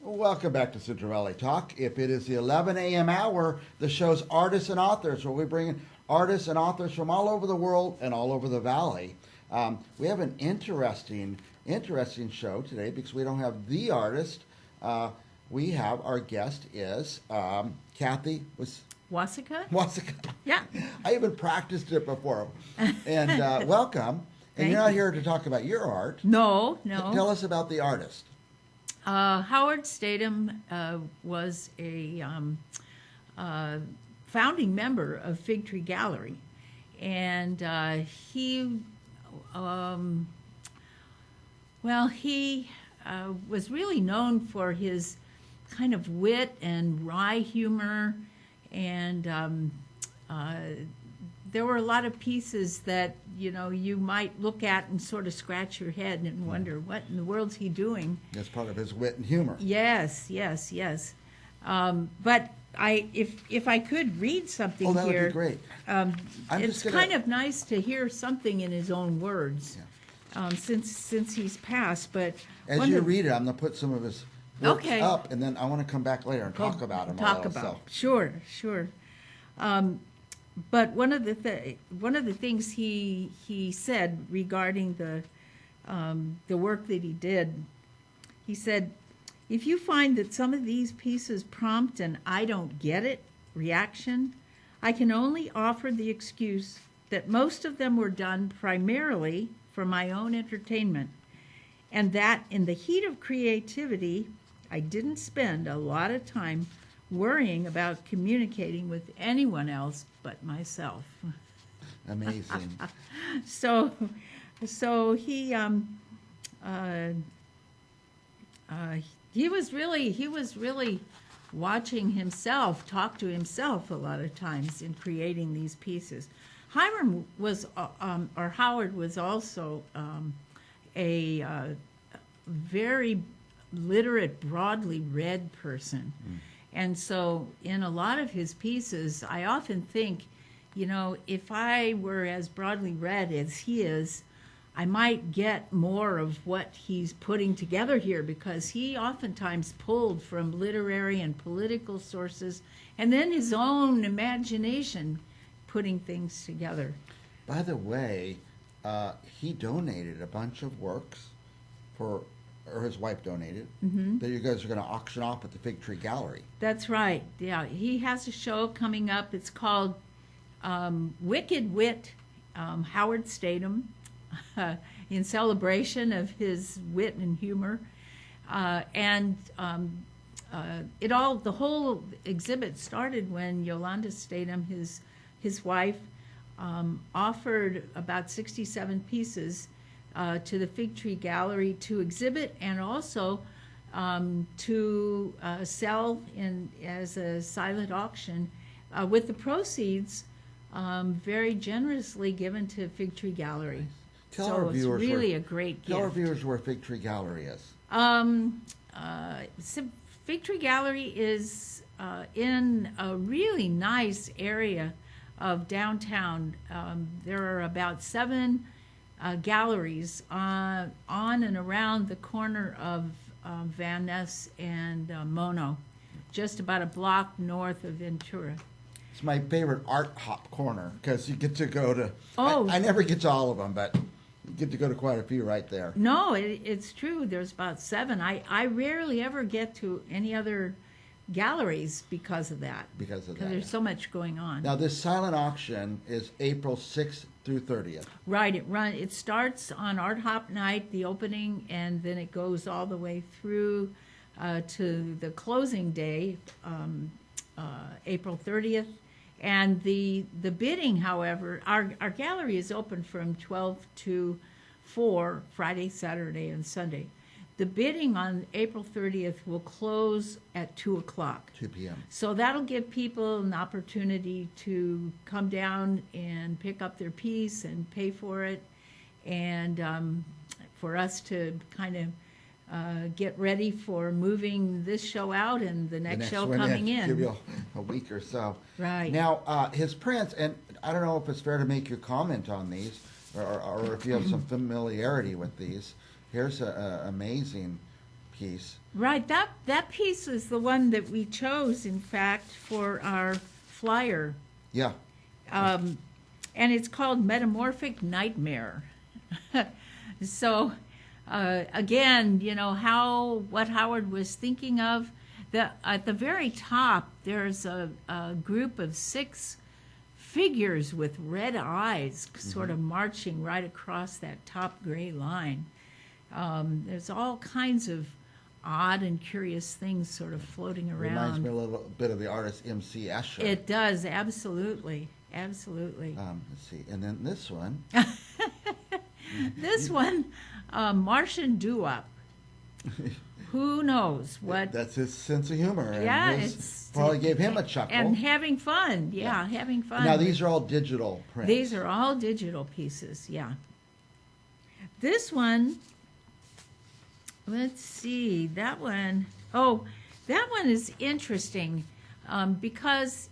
Welcome back to Central Valley Talk. If it is the 11 a.m. hour, the show's Artists and Authors, where we bring in artists and authors from all over the world and all over the valley. We have an interesting show today because we don't have the artist. We have our guest is Kathy Wosika? Wosika. Yeah. I even practiced it before. And welcome. And you're not here to talk about your art. No. Tell us about the artist. Howard Statham was a founding member of Fig Tree Gallery, and he was really known for his kind of wit and wry humor, and there were a lot of pieces that you might look at and sort of scratch your head and wonder what in the world's he doing. That's part of his wit and humor. Yes. But if I could read something that here, would be great. It's kind of nice to hear something in his own words, since he's passed. But as you read it, I'm going to put some of his works Okay. up, and then I want to come back later and talk about him. Sure. But one of the things he said regarding the work that he did, he said, if you find that some of these pieces prompt an "I don't get it" reaction, I can only offer the excuse that most of them were done primarily for my own entertainment, and that in the heat of creativity, I didn't spend a lot of time worrying about communicating with anyone else but myself. Amazing. So he was really watching himself talk to himself a lot of times in creating these pieces. Howard was also a very literate, broadly read person. And so in a lot of his pieces, I often think, if I were as broadly read as he is, I might get more of what he's putting together here, because he oftentimes pulled from literary and political sources and then his own imagination putting things together. By the way, he donated a bunch of works or his wife donated, that you guys are going to auction off at the Fig Tree Gallery. That's right. Yeah, he has a show coming up. It's called Wicked Wit, Howard Statham, in celebration of his wit and humor. The whole exhibit started when Yolanda Statham, his wife, offered about 67 pieces to the Fig Tree Gallery to exhibit, and also to sell as a silent auction, with the proceeds very generously given to Fig Tree Gallery. Tell our viewers it's really a great gift. Tell our viewers where Fig Tree Gallery is. Fig Tree Gallery is in a really nice area of downtown. There are about 7 galleries on and around the corner of Van Ness and Mono, just about a block north of Ventura. It's my favorite art hop corner because you get to go to. Oh. I never get to all of them, but you get to go to quite a few right there. No, it's true. There's about 7. I rarely ever get to any other galleries because of that. Because there's so much going on. Now, this silent auction is April 6th through 30th. Right. It starts on Art Hop Night, the opening, and then it goes all the way through to the closing day, April 30th. And the bidding, however, our gallery is open from 12 to 4, Friday, Saturday, and Sunday. The bidding on April 30th will close at 2 o'clock. 2 p.m. So that'll give people an opportunity to come down and pick up their piece and pay for it, and for us to kind of get ready for moving this show out and the next show coming in. Give you a week or so. Right. Now, his prints, and I don't know if it's fair to make your comment on these, or if you have some familiarity with these. Here's an amazing piece. Right. That piece is the one that we chose, in fact, for our flyer. Yeah. And it's called Metamorphic Nightmare. So, again, what Howard was thinking of. At the very top, there's a group of 6 figures with red eyes sort of marching right across that top gray line. There's all kinds of odd and curious things sort of floating around. Reminds me a little bit of the artist M.C. Escher. It does, absolutely. Absolutely. Let's see. And then this one. This one, Martian Doo-Wop. Who knows what? That's his sense of humor. Yeah, and it's probably gave him a chuckle. And having fun, having fun. Now these are all digital prints. These are all digital pieces, yeah. This one, let's see, that one is interesting because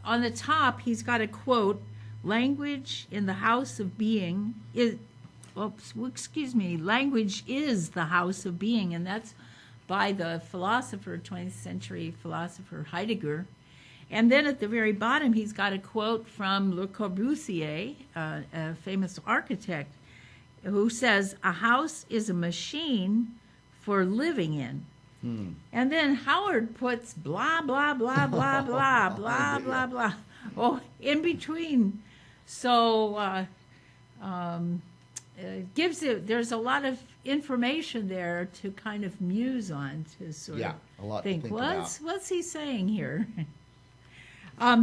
on the top he's got a quote, language in the house of being language is the house of being, and that's by the 20th century philosopher Heidegger. And then at the very bottom, he's got a quote from Le Corbusier, a famous architect, who says, "A house is a machine for living in." And then Howard puts blah, blah, blah, blah, blah, blah, blah, blah, in between. So there's a lot of information there to kind of muse on, to sort of a lot think, to think about. What's he saying here?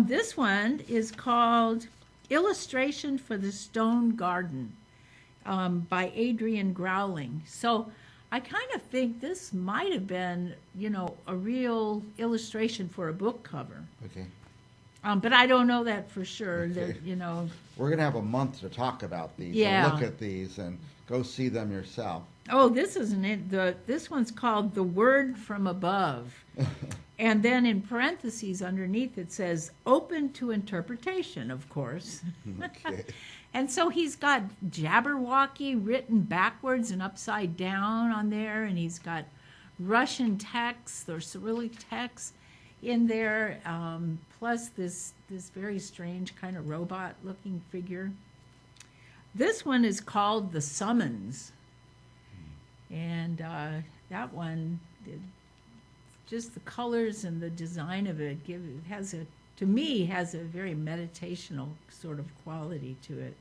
This one is called Illustration for the Stone Garden by Adrian Growling. So I kind of think this might have been, a real illustration for a book cover. Okay. But I don't know that for sure. Okay. That, We're going to have a month to talk about these. Yeah. So look at these and go see them yourself. Oh, this isn't it. This one's called The Word from Above. And then in parentheses underneath it says, open to interpretation, of course. Okay. And so he's got Jabberwocky written backwards and upside down on there, and he's got Russian text or Cyrillic text in there, plus this very strange kind of robot-looking figure. This one is called The Summons. And that one, just the colors and the design of it has a very meditational sort of quality to it.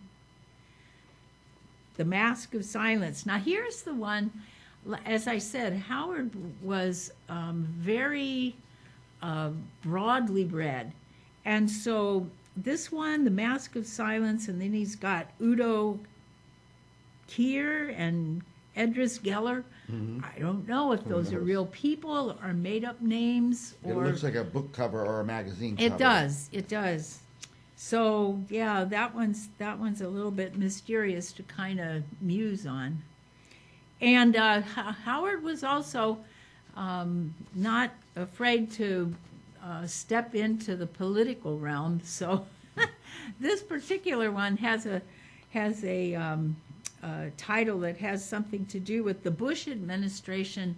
The Mask of Silence. Now here's the one, as I said, Howard was very broadly read. And so this one, The Mask of Silence, and then he's got Udo Kier and Edris Geller. I don't know if those are real people or made-up names. It looks like a book cover or a magazine cover. It does. So, yeah, that one's a little bit mysterious to kind of muse on. And Howard was also not afraid to step into the political realm. So this particular one has a title that has something to do with the Bush administration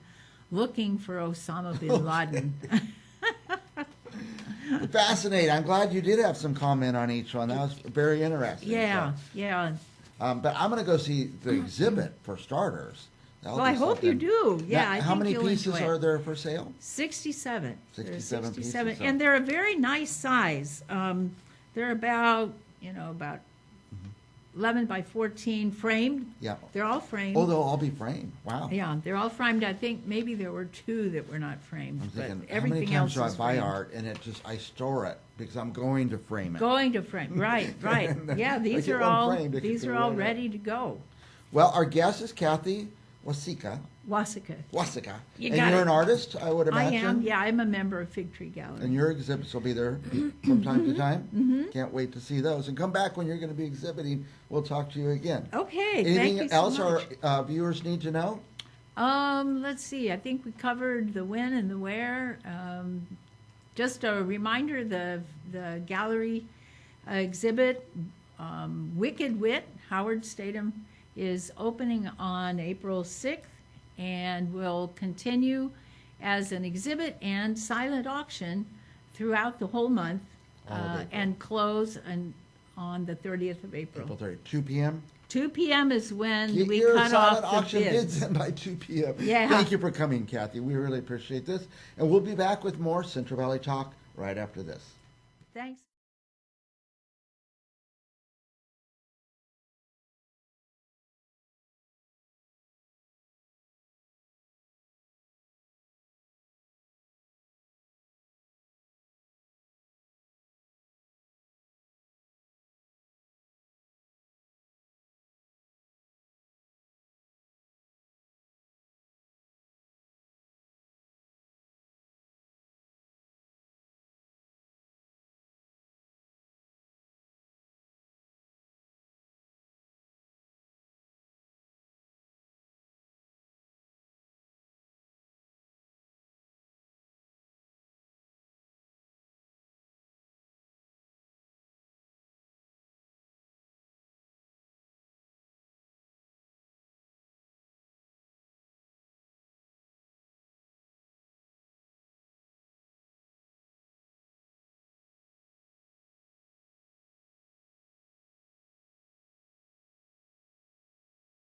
looking for Osama bin Laden. Fascinating. I'm glad you did have some comment on each one. That was very interesting. Yeah, So, yeah. but I'm going to go see the exhibit for starters. That'll Well, I be hope you something. do. Yeah, Now, I how think many you'll pieces enjoy it. are there for sale? 67. 67 pieces, so- And they're a very nice size. They're about 11 by 14 framed. Yeah. They're all framed. Oh, they'll all be framed. Wow. Yeah, they're all framed. I think maybe there were 2 that were not framed, I'm thinking, but how many everything times else do I is buy framed. art and I store it because I'm going to frame it? Going to frame, right. Yeah, these get are one all framed, it these can are go all right up. ready to go. Well, our guest is Kathy Wosika. Wosika. And got you're it. an artist, I would I imagine. am. Yeah, I'm a member of Fig Tree Gallery. And your exhibits will be there from time to time. Can't wait to see those. And come back when you're going to be exhibiting. We'll talk to you again. Okay. thank Anything you so else much. our viewers need to know? Let's see. I think we covered the when and the where. Just a reminder: the gallery exhibit, Wicked Wit, Howard Statham, is opening on April 6th, and will continue as an exhibit and silent auction throughout the whole month, All of April. and close on the 30th of April. April 30th, 2 p.m. 2 p.m. is when Get we your cut silent off the auction bids. bids in by 2 p.m. Yeah. Thank you for coming, Kathy. We really appreciate this. And we'll be back with more Central Valley Talk right after this. Thanks.